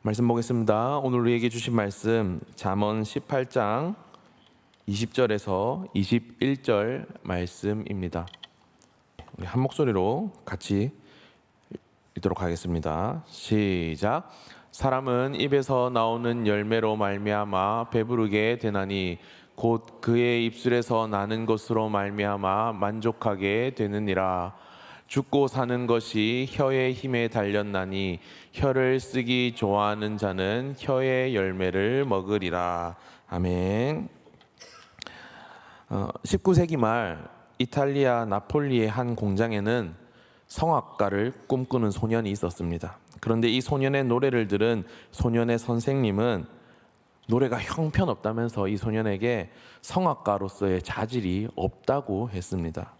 말씀 보겠습니다. 오늘 우리에게 주신 말씀 잠언 18장 20절에서 21절 말씀입니다. 우리 한 목소리로 같이 읽도록 하겠습니다. 시작. 사람은 입에서 나오는 열매로 말미암아 배부르게 되나니 곧 그의 입술에서 나는 것으로 말미암아 만족하게 되느니라. 죽고 사는 것이 혀의 힘에 달렸나니 혀를 쓰기 좋아하는 자는 혀의 열매를 먹으리라. 아멘. 19세기 말 이탈리아 나폴리의 한 공장에는 성악가를 꿈꾸는 소년이 있었습니다. 그런데 이 소년의 노래를 들은 소년의 선생님은 노래가 형편없다면서 이 소년에게 성악가로서의 자질이 없다고 했습니다.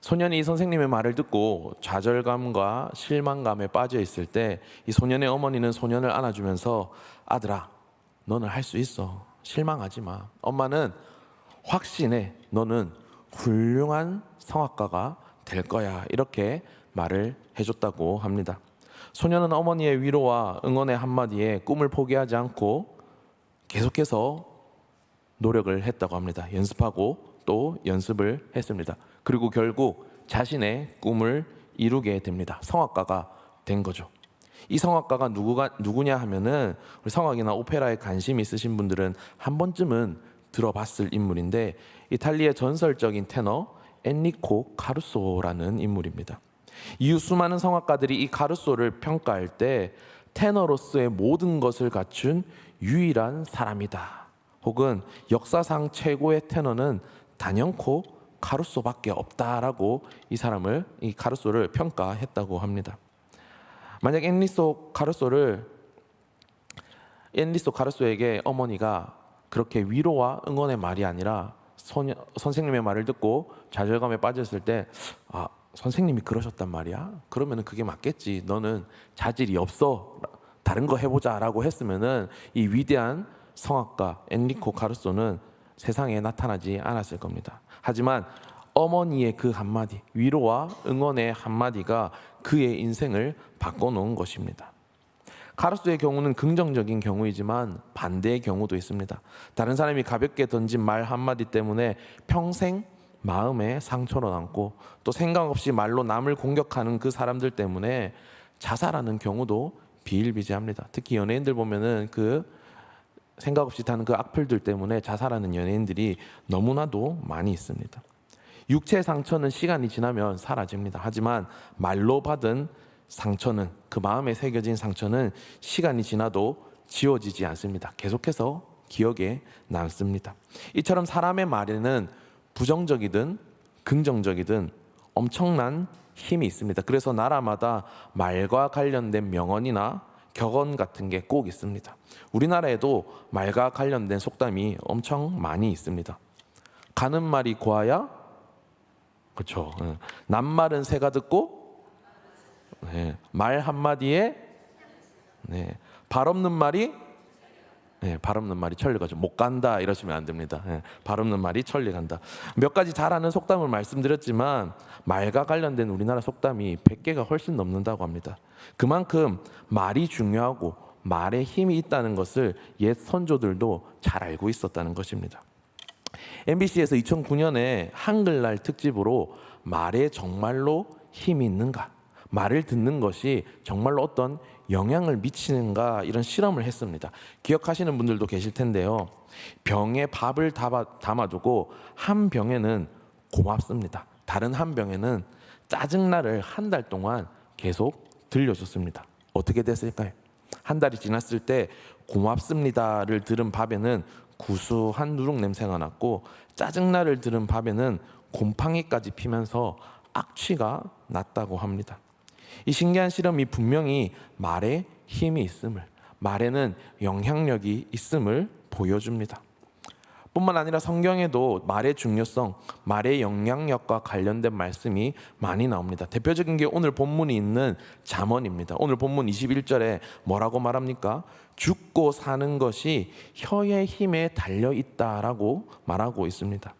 소년이 이 선생님의 말을 듣고 좌절감과 실망감에 빠져 있을 때 이 소년의 어머니는 소년을 안아주면서 아들아, 너는 할 수 있어. 실망하지 마. 엄마는 확신해. 너는 훌륭한 성악가가 될 거야. 이렇게 말을 해줬다고 합니다. 소년은 어머니의 위로와 응원의 한마디에 꿈을 포기하지 않고 계속해서 노력을 했다고 합니다. 연습하고 또 연습을 했습니다. 그리고 결국 자신의 꿈을 이루게 됩니다. 성악가가 된 거죠. 이 성악가가 누구냐 하면은 우리 성악이나 오페라에 관심 있으신 분들은 한 번쯤은 들어봤을 인물인데 이탈리아의 전설적인 테너 엔리코 카루소라는 인물입니다. 이후 수많은 성악가들이 이 카루소를 평가할 때 테너로서의 모든 것을 갖춘 유일한 사람이다. 혹은 역사상 최고의 테너는 단연코 카루소밖에 없다라고 이 카루소를 평가했다고 합니다. 만약 엔리소 카루소에게 어머니가 그렇게 위로와 응원의 말이 아니라 선생님의 말을 듣고 좌절감에 빠졌을 때 선생님이 그러셨단 말이야? 그러면 그게 맞겠지. 너는 자질이 없어. 다른 거 해보자 라고 했으면 이 위대한 성악가 엔리코 카루소는 세상에 나타나지 않았을 겁니다. 하지만 어머니의 그 한마디, 위로와 응원의 한마디가 그의 인생을 바꿔놓은 것입니다. 카루소의 경우는 긍정적인 경우이지만 반대의 경우도 있습니다. 다른 사람이 가볍게 던진 말 한마디 때문에 평생 마음에 상처로 남고 또 생각 없이 말로 남을 공격하는 그 사람들 때문에 자살하는 경우도 비일비재합니다. 특히 연예인들 보면은 생각 없이 타는 그 악플들 때문에 자살하는 연예인들이 너무나도 많이 있습니다. 육체 상처는 시간이 지나면 사라집니다. 하지만 말로 받은 상처는, 그 마음에 새겨진 상처는 시간이 지나도 지워지지 않습니다. 계속해서 기억에 남습니다. 이처럼 사람의 말에는 부정적이든 긍정적이든 엄청난 힘이 있습니다. 그래서 나라마다 말과 관련된 명언이나 격언 같은 게 꼭 있습니다. 우리나라에도 말과 관련된 속담이 엄청 많이 있습니다. 가는 말이 고와야, 그렇죠. 낱말은 새가 듣고, 말 한마디에, 발 없는 말이, 발 없는 말이 천리 가죠. 못 간다 이러시면 안 됩니다. 발 없는 말이 천리 간다. 몇 가지 잘 아는 속담을 말씀드렸지만 말과 관련된 우리나라 속담이 100개가 훨씬 넘는다고 합니다. 그만큼 말이 중요하고 말에 힘이 있다는 것을 옛 선조들도 잘 알고 있었다는 것입니다. MBC에서 2009년에 한글날 특집으로 말에 정말로 힘이 있는가, 말을 듣는 것이 정말로 어떤 영향을 미치는가 이런 실험을 했습니다. 기억하시는 분들도 계실 텐데요. 병에 밥을 담아두고 한 병에는 고맙습니다. 다른 한 병에는 짜증나를 한 달 동안 계속 들려줬습니다. 어떻게 됐을까요? 한 달이 지났을 때 고맙습니다를 들은 밥에는 구수한 누룩 냄새가 났고 짜증나를 들은 밥에는 곰팡이까지 피면서 악취가 났다고 합니다. 이 신기한 실험이 분명히 말에 힘이 있음을, 말에는 영향력이 있음을 보여줍니다. 뿐만 아니라 성경에도 말의 중요성, 말의 영향력과 관련된 말씀이 많이 나옵니다. 대표적인 게 오늘 본문이 있는 잠언입니다. 오늘 본문 21절에 뭐라고 말합니까? 죽고 사는 것이 혀의 힘에 달려 있다라고 말하고 있습니다.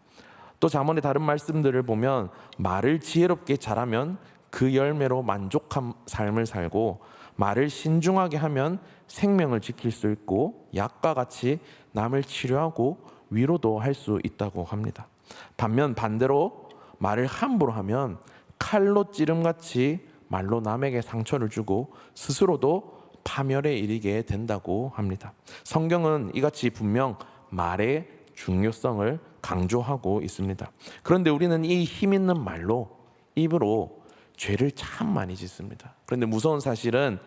또 잠언의 다른 말씀들을 보면 말을 지혜롭게 잘하면 그 열매로 만족한 삶을 살고 말을 신중하게 하면 생명을 지킬 수 있고 약과 같이 남을 치료하고 위로도 할 수 있다고 합니다. 반면 반대로 말을 함부로 하면 칼로 찌름같이 말로 남에게 상처를 주고 스스로도 파멸에 이르게 된다고 합니다. 성경은 이같이 분명 말의 중요성을 강조하고 있습니다. 그런데 우리는 이 힘 있는 말로, 입으로 죄를 참 많이 짓습니다. 그런데 무서운 사실은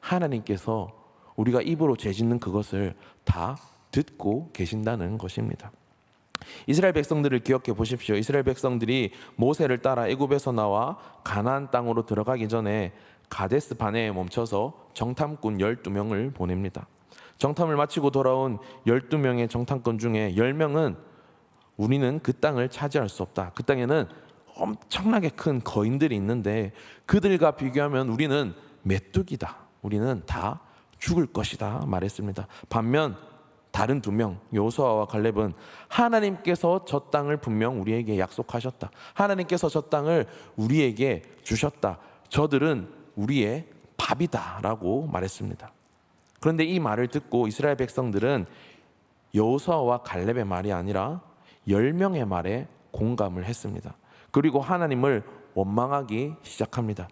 하나님께서 우리가 입으로 죄 짓는 그것을 다 듣고 계신다는 것입니다. 이스라엘 백성들을 기억해 보십시오. 이스라엘 백성들이 모세를 따라 애굽에서 나와 가나안 땅으로 들어가기 전에 가데스 바네에 멈춰서 정탐꾼 12명을 보냅니다. 정탐을 마치고 돌아온 12명의 정탐꾼 중에 10명은 우리는 그 땅을 차지할 수 없다. 그 땅에는 엄청나게 큰 거인들이 있는데 그들과 비교하면 우리는 메뚜기다. 우리는 다 죽을 것이다 말했습니다. 반면 다른 2명, 여호수아와 갈렙은 하나님께서 저 땅을 분명 우리에게 약속하셨다. 하나님께서 저 땅을 우리에게 주셨다. 저들은 우리의 밥이다라고 말했습니다. 그런데 이 말을 듣고 이스라엘 백성들은 여호수아와 갈렙의 말이 아니라 10명의 말에 공감을 했습니다. 그리고 하나님을 원망하기 시작합니다.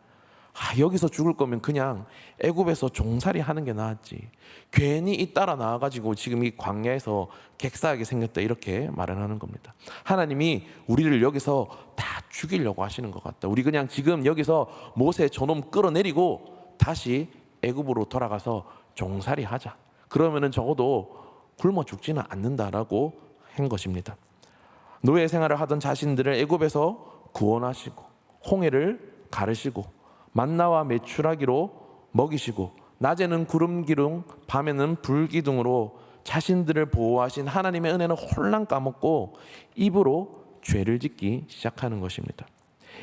여기서 죽을 거면 그냥 애굽에서 종살이 하는 게 나았지. 괜히 이 따라 나와가지고 지금 이 광야에서 객사하게 생겼다 이렇게 말을 하는 겁니다. 하나님이 우리를 여기서 다 죽이려고 하시는 것 같다. 우리 그냥 지금 여기서 모세 저놈 끌어내리고 다시 애굽으로 돌아가서 종살이 하자. 그러면은 적어도 굶어 죽지는 않는다라고 한 것입니다. 노예 생활을 하던 자신들을 애굽에서 구원하시고 홍해를 가르시고 만나와 메추라기로 먹이시고 낮에는 구름 기둥 밤에는 불 기둥으로 자신들을 보호하신 하나님의 은혜는 홀랑 까먹고 입으로 죄를 짓기 시작하는 것입니다.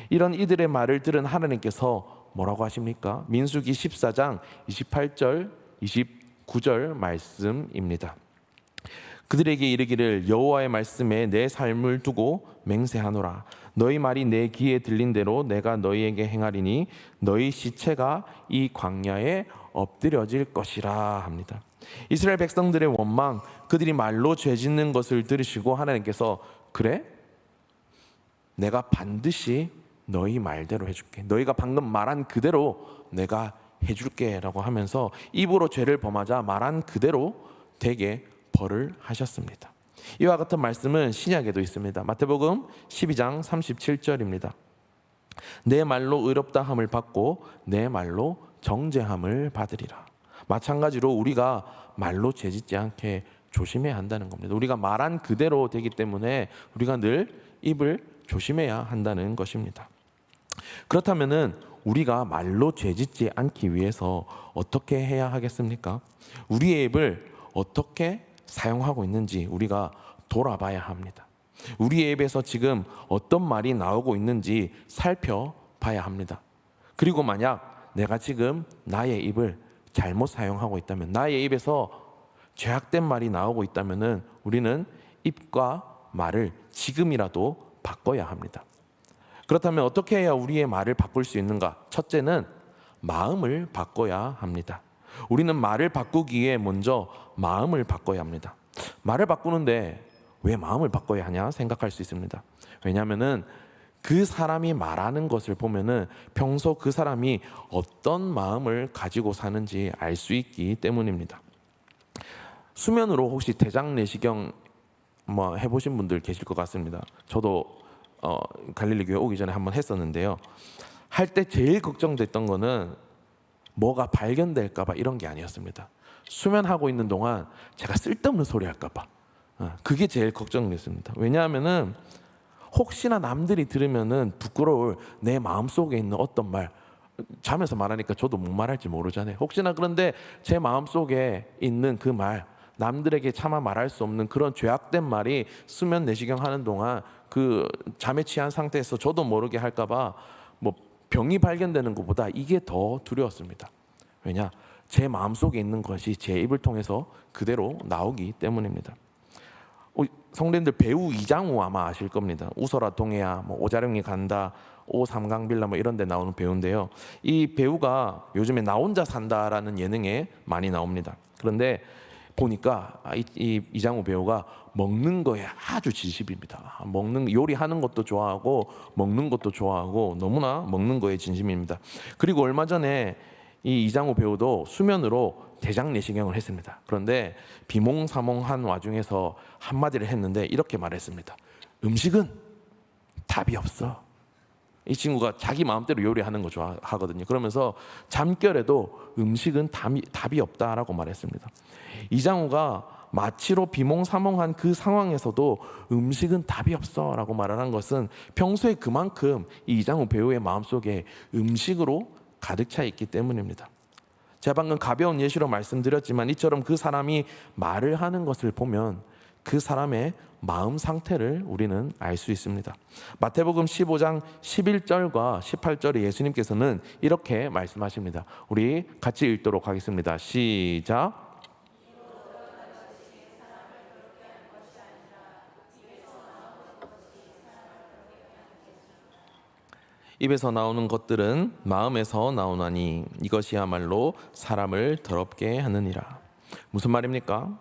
이런 이들의 말을 들은 하나님께서 뭐라고 하십니까? 민수기 14장 28절 29절 말씀입니다. 그들에게 이르기를 여호와의 말씀에 내 삶을 두고 맹세하노라. 너희 말이 내 귀에 들린 대로 내가 너희에게 행하리니 너희 시체가 이 광야에 엎드려질 것이라 합니다. 이스라엘 백성들의 원망, 그들이 말로 죄 짓는 것을 들으시고 하나님께서 그래? 내가 반드시 너희 말대로 해줄게. 너희가 방금 말한 그대로 내가 해줄게 라고 하면서 입으로 죄를 범하자 말한 그대로 되게 벌을 하셨습니다. 이와 같은 말씀은 신약에도 있습니다. 마태복음 12장 37절입니다. 내 말로 의롭다 함을 받고 내 말로 정죄함을 받으리라. 마찬가지로 우리가 말로 죄짓지 않게 조심해야 한다는 겁니다. 우리가 말한 그대로 되기 때문에 우리가 늘 입을 조심해야 한다는 것입니다. 그렇다면은 우리가 말로 죄짓지 않기 위해서 어떻게 해야 하겠습니까? 우리의 입을 어떻게 사용하고 있는지 우리가 돌아봐야 합니다. 우리의 입에서 지금 어떤 말이 나오고 있는지 살펴봐야 합니다. 그리고 만약 내가 지금 나의 입을 잘못 사용하고 있다면, 나의 입에서 죄악된 말이 나오고 있다면 우리는 입과 말을 지금이라도 바꿔야 합니다. 그렇다면 어떻게 해야 우리의 말을 바꿀 수 있는가? 첫째는 마음을 바꿔야 합니다. 우리는 말을 바꾸기 위해 먼저 마음을 바꿔야 합니다. 말을 바꾸는데 왜 마음을 바꿔야 하냐 생각할 수 있습니다. 왜냐하면은 그 사람이 말하는 것을 보면은 평소 그 사람이 어떤 마음을 가지고 사는지 알 수 있기 때문입니다. 수면으로 혹시 대장 내시경 해보신 분들 계실 것 같습니다. 저도 갈릴리 교회 오기 전에 한번 했었는데요. 할 때 제일 걱정됐던 거는 뭐가 발견될까 봐 이런 게 아니었습니다. 수면하고 있는 동안 제가 쓸데없는 소리 할까 봐 그게 제일 걱정됐습니다. 왜냐하면은 혹시나 남들이 들으면은 부끄러울 내 마음속에 있는 어떤 말, 자면서 말하니까 저도 못 말할지 모르잖아요. 혹시나 그런데 제 마음속에 있는 그 말, 남들에게 차마 말할 수 없는 그런 죄악된 말이 수면 내시경 하는 동안 그 잠에 취한 상태에서 저도 모르게 할까 봐 병이 발견되는 것보다 이게 더 두려웠습니다. 왜냐? 제 마음속에 있는 것이 제 입을 통해서 그대로 나오기 때문입니다. 성도님들 배우 이장우 아마 아실 겁니다. 웃어라 동해야, 뭐 오자룡이 간다, 오삼강빌라 뭐 이런 데 나오는 배우인데요. 이 배우가 요즘에 나 혼자 산다라는 예능에 많이 나옵니다. 그런데 보니까 이장우 배우가 먹는 거에 아주 진심입니다. 요리하는 것도 좋아하고 먹는 것도 좋아하고 너무나 먹는 거에 진심입니다. 그리고 얼마 전에 이 이장우 배우도 수면으로 대장 내시경을 했습니다. 그런데 비몽사몽한 와중에서 한마디를 했는데 이렇게 말했습니다. 음식은 답이 없어. 이 친구가 자기 마음대로 요리하는 거 좋아하거든요. 그러면서 잠결에도 음식은 답이 없다라고 말했습니다. 이장우가 마취로 비몽사몽한 그 상황에서도 음식은 답이 없어 라고 말을 한 것은 평소에 그만큼 이 이장우 배우의 마음속에 음식으로 가득 차 있기 때문입니다. 제가 방금 가벼운 예시로 말씀드렸지만 이처럼 그 사람이 말을 하는 것을 보면 그 사람의 마음 상태를 우리는 알 수 있습니다. 마태복음 15장 11절과 18절에 예수님께서는 이렇게 말씀하십니다. 우리 같이 읽도록 하겠습니다. 시작. 입에서 나오는 것들은 마음에서 나오나니 이것이야말로 사람을 더럽게 하느니라. 무슨 말입니까?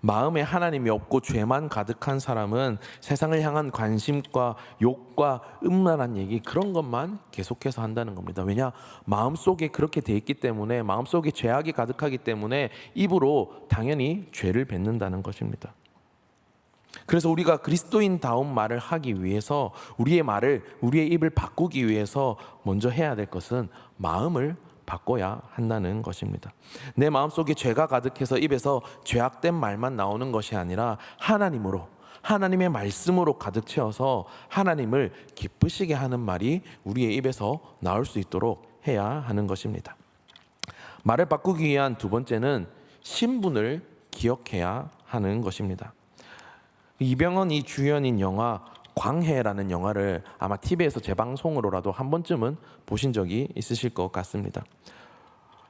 마음에 하나님이 없고 죄만 가득한 사람은 세상을 향한 관심과 욕과 음란한 얘기 그런 것만 계속해서 한다는 겁니다. 왜냐? 마음속에 그렇게 돼 있기 때문에, 마음속에 죄악이 가득하기 때문에 입으로 당연히 죄를 뱉는다는 것입니다. 그래서 우리가 그리스도인다운 말을 하기 위해서 우리의 입을 바꾸기 위해서 먼저 해야 될 것은 마음을 바꿔야 한다는 것입니다. 내 마음속에 죄가 가득해서 입에서 죄악된 말만 나오는 것이 아니라 하나님의 말씀으로 가득 채워서 하나님을 기쁘시게 하는 말이 우리의 입에서 나올 수 있도록 해야 하는 것입니다. 말을 바꾸기 위한 두 번째는 신분을 기억해야 하는 것입니다. 이병헌이 주연인 영화 광해라는 영화를 아마 TV에서 재방송으로라도 한 번쯤은 보신 적이 있으실 것 같습니다.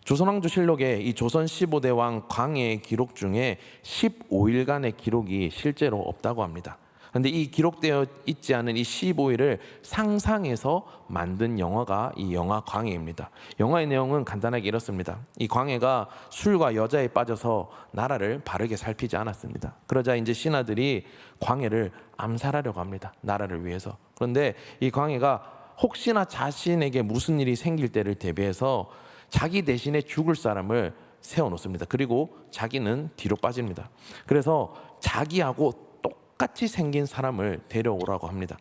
조선왕조실록에 이 조선 15대 왕 광해의 기록 중에 15일간의 기록이 실제로 없다고 합니다. 그런데 이 기록되어 있지 않은 이 15일을 상상해서 만든 영화가 이 영화 광해입니다. 영화의 내용은 간단하게 이렇습니다. 이 광해가 술과 여자에 빠져서 나라를 바르게 살피지 않았습니다. 그러자 이제 신하들이 광해를 암살하려고 합니다. 나라를 위해서. 그런데 이 광해가 혹시나 자신에게 무슨 일이 생길 때를 대비해서 자기 대신에 죽을 사람을 세워놓습니다. 그리고 자기는 뒤로 빠집니다. 그래서 자기하고 똑같이 생긴 사람을 데려오라고 합니다.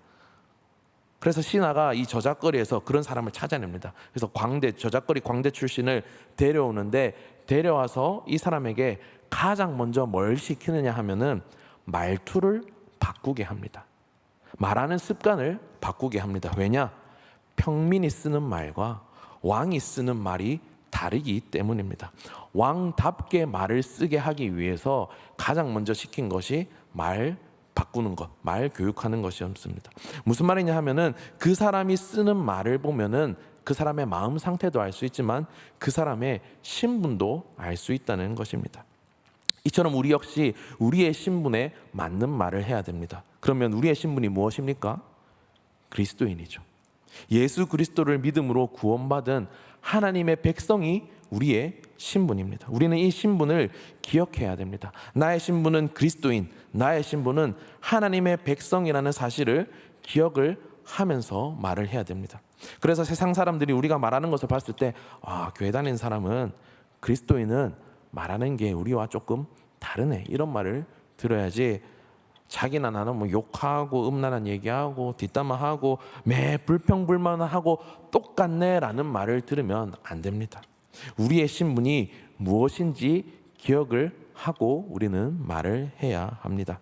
그래서 신하가 이 저작거리에서 그런 사람을 찾아냅니다. 그래서 저작거리 광대 출신을 데려오는데, 데려와서 이 사람에게 가장 먼저 뭘 시키느냐 하면은 말투를 바꾸게 합니다. 말하는 습관을 바꾸게 합니다. 왜냐? 평민이 쓰는 말과 왕이 쓰는 말이 다르기 때문입니다. 왕답게 말을 쓰게 하기 위해서 가장 먼저 시킨 것이 말 바꾸는 것, 말 교육하는 것이었습니다. 무슨 말이냐 하면은 그 사람이 쓰는 말을 보면은 그 사람의 마음 상태도 알 수 있지만 그 사람의 신분도 알 수 있다는 것입니다. 이처럼 우리 역시 우리의 신분에 맞는 말을 해야 됩니다. 그러면 우리의 신분이 무엇입니까? 그리스도인이죠. 예수 그리스도를 믿음으로 구원받은 하나님의 백성이 우리의 신분입니다. 우리는 이 신분을 기억해야 됩니다. 나의 신분은 그리스도인, 나의 신분은 하나님의 백성이라는 사실을 기억을 하면서 말을 해야 됩니다. 그래서 세상 사람들이 우리가 말하는 것을 봤을 때 교회 다니는 사람은, 그리스도인은 말하는 게 우리와 조금 다르네, 이런 말을 들어야지 자기나 나는 뭐 욕하고 음란한 얘기하고 뒷담화하고 매 불평불만하고 똑같네 라는 말을 들으면 안 됩니다. 우리의 신분이 무엇인지 기억을 하고 우리는 말을 해야 합니다.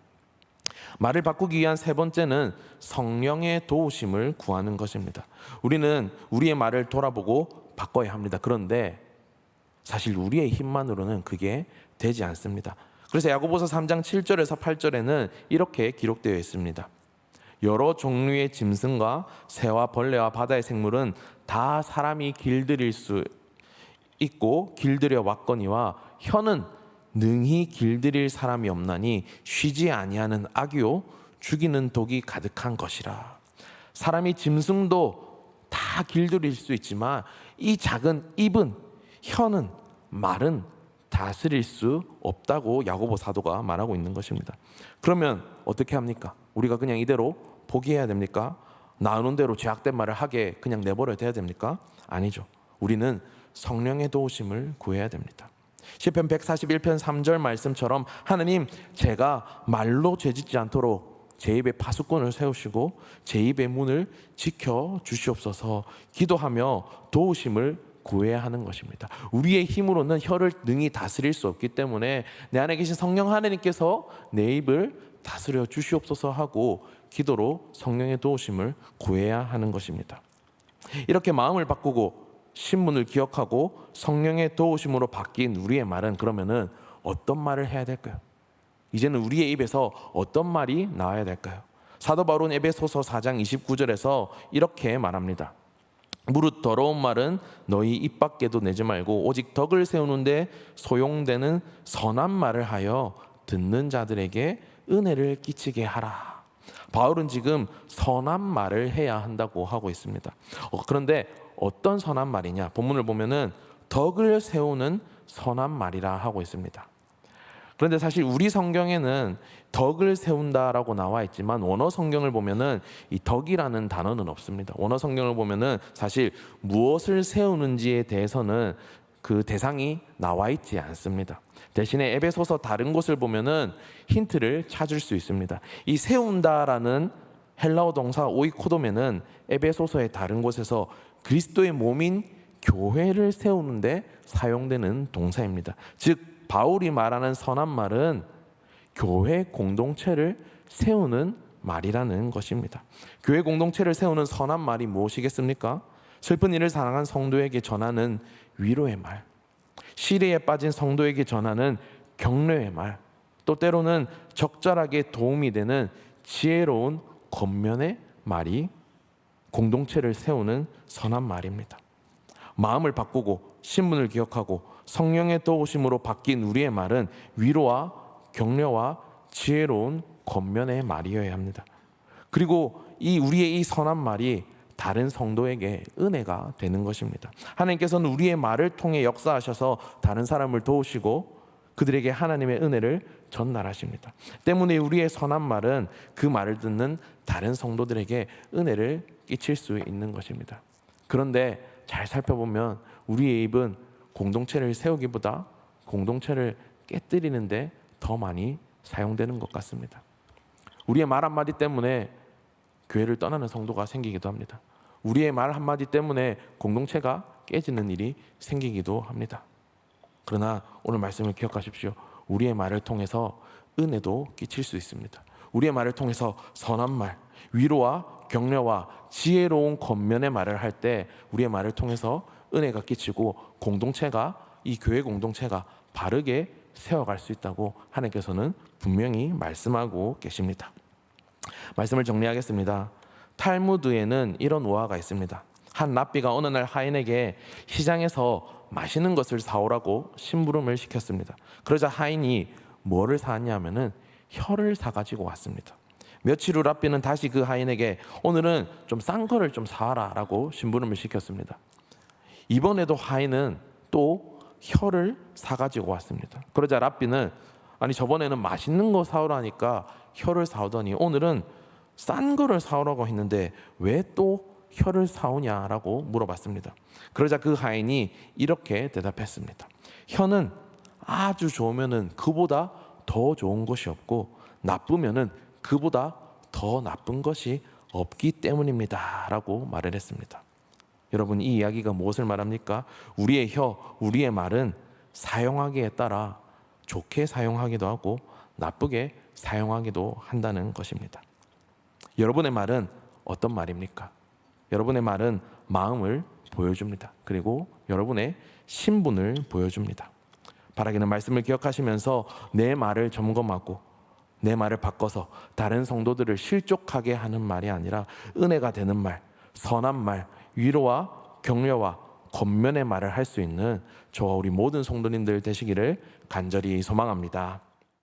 말을 바꾸기 위한 세 번째는 성령의 도우심을 구하는 것입니다. 우리는 우리의 말을 돌아보고 바꿔야 합니다. 그런데 사실 우리의 힘만으로는 그게 되지 않습니다. 그래서 야고보서 3장 7절에서 8절에는 이렇게 기록되어 있습니다. 여러 종류의 짐승과 새와 벌레와 바다의 생물은 다 사람이 길들일 수 있고 길들여 왔거니와 혀는 능히 길들일 사람이 없나니 쉬지 아니하는 악이요 죽이는 독이 가득한 것이라. 사람이 짐승도 다 길들일 수 있지만 이 작은 입은, 혀는, 말은 다스릴 수 없다고 야고보 사도가 말하고 있는 것입니다. 그러면 어떻게 합니까? 우리가 그냥 이대로 포기해야 됩니까? 나오는 대로 죄악된 말을 하게 그냥 내버려야 돼야 됩니까? 아니죠. 우리는 성령의 도우심을 구해야 됩니다. 시편 141편 3절 말씀처럼 하느님, 제가 말로 죄짓지 않도록 제 입에 파수꾼을 세우시고 제 입의 문을 지켜 주시옵소서 기도하며 도우심을 구해야 하는 것입니다. 우리의 힘으로는 혀를 능히 다스릴 수 없기 때문에 내 안에 계신 성령 하나님께서 내 입을 다스려 주시옵소서 하고 기도로 성령의 도우심을 구해야 하는 것입니다. 이렇게 마음을 바꾸고 신문을 기억하고 성령의 도우심으로 바뀐 우리의 말은 그러면은 어떤 말을 해야 될까요? 이제는 우리의 입에서 어떤 말이 나와야 될까요? 사도 바울은 에베소서 4장 29절에서 이렇게 말합니다. 무릇 더러운 말은 너희 입 밖에도 내지 말고 오직 덕을 세우는데 소용되는 선한 말을 하여 듣는 자들에게 은혜를 끼치게 하라. 바울은 지금 선한 말을 해야 한다고 하고 있습니다. 그런데 어떤 선한 말이냐? 본문을 보면은 덕을 세우는 선한 말이라 하고 있습니다. 그런데 사실 우리 성경에는 덕을 세운다라고 나와 있지만 원어 성경을 보면은 이 덕이라는 단어는 없습니다. 원어 성경을 보면은 사실 무엇을 세우는지에 대해서는 그 대상이 나와 있지 않습니다. 대신에 에베소서 다른 곳을 보면은 힌트를 찾을 수 있습니다. 이 세운다라는 헬라어 동사 오이코도메는 에베소서의 다른 곳에서 그리스도의 몸인 교회를 세우는데 사용되는 동사입니다. 즉 바울이 말하는 선한 말은 교회 공동체를 세우는 말이라는 것입니다. 교회 공동체를 세우는 선한 말이 무엇이겠습니까? 슬픈 일을 사랑한 성도에게 전하는 위로의 말, 시대에 빠진 성도에게 전하는 격려의 말, 또 때로는 적절하게 도움이 되는 지혜로운 권면의 말이 공동체를 세우는 선한 말입니다. 마음을 바꾸고 신문을 기억하고 성령의 도우심으로 바뀐 우리의 말은 위로와 격려와 지혜로운 권면의 말이어야 합니다. 그리고 우리의 이 선한 말이 다른 성도에게 은혜가 되는 것입니다. 하나님께서는 우리의 말을 통해 역사하셔서 다른 사람을 도우시고 그들에게 하나님의 은혜를 전달하십니다. 때문에 우리의 선한 말은 그 말을 듣는 다른 성도들에게 은혜를 끼칠 수 있는 것입니다. 그런데 잘 살펴보면 우리의 입은 공동체를 세우기보다 공동체를 깨뜨리는데 더 많이 사용되는 것 같습니다. 우리의 말 한마디 때문에 교회를 떠나는 성도가 생기기도 합니다. 우리의 말 한마디 때문에 공동체가 깨지는 일이 생기기도 합니다. 그러나 오늘 말씀을 기억하십시오. 우리의 말을 통해서 은혜도 끼칠 수 있습니다. 우리의 말을 통해서 선한 말, 위로와 격려와 지혜로운 권면의 말을 할 때 우리의 말을 통해서 은혜가 끼치고 공동체가, 이 교회 공동체가 바르게 세워갈 수 있다고 하나님께서는 분명히 말씀하고 계십니다. 말씀을 정리하겠습니다. 탈무드에는 이런 우화가 있습니다. 한 랍비가 어느 날 하인에게 시장에서 맛있는 것을 사오라고 심부름을 시켰습니다. 그러자 하인이 뭐를 사왔냐면은 혀를 사가지고 왔습니다. 며칠 후 랍비는 다시 그 하인에게 오늘은 좀 싼 거를 좀 사와라 라고 심부름을 시켰습니다. 이번에도 하인은 또 혀를 사가지고 왔습니다. 그러자 랍비는 아니 저번에는 맛있는 거 사오라니까 혀를 사오더니 오늘은 싼 거를 사오라고 했는데 왜 또 혀를 사오냐라고 물어봤습니다. 그러자 그 하인이 이렇게 대답했습니다. 혀는 아주 좋으면은 그보다 더 좋은 것이 없고 나쁘면은 그보다 더 나쁜 것이 없기 때문입니다 라고 말을 했습니다. 여러분, 이 이야기가 무엇을 말합니까? 우리의 혀, 우리의 말은 사용하기에 따라 좋게 사용하기도 하고 나쁘게 사용하기도 한다는 것입니다. 여러분의 말은 어떤 말입니까? 여러분의 말은 마음을 보여줍니다. 그리고 여러분의 신분을 보여줍니다. 바라기는 말씀을 기억하시면서 내 말을 점검하고 내 말을 바꿔서 다른 성도들을 실족하게 하는 말이 아니라 은혜가 되는 말, 선한 말, 위로와 격려와 권면의 말을 할 수 있는 저와 우리 모든 성도님들 되시기를 간절히 소망합니다.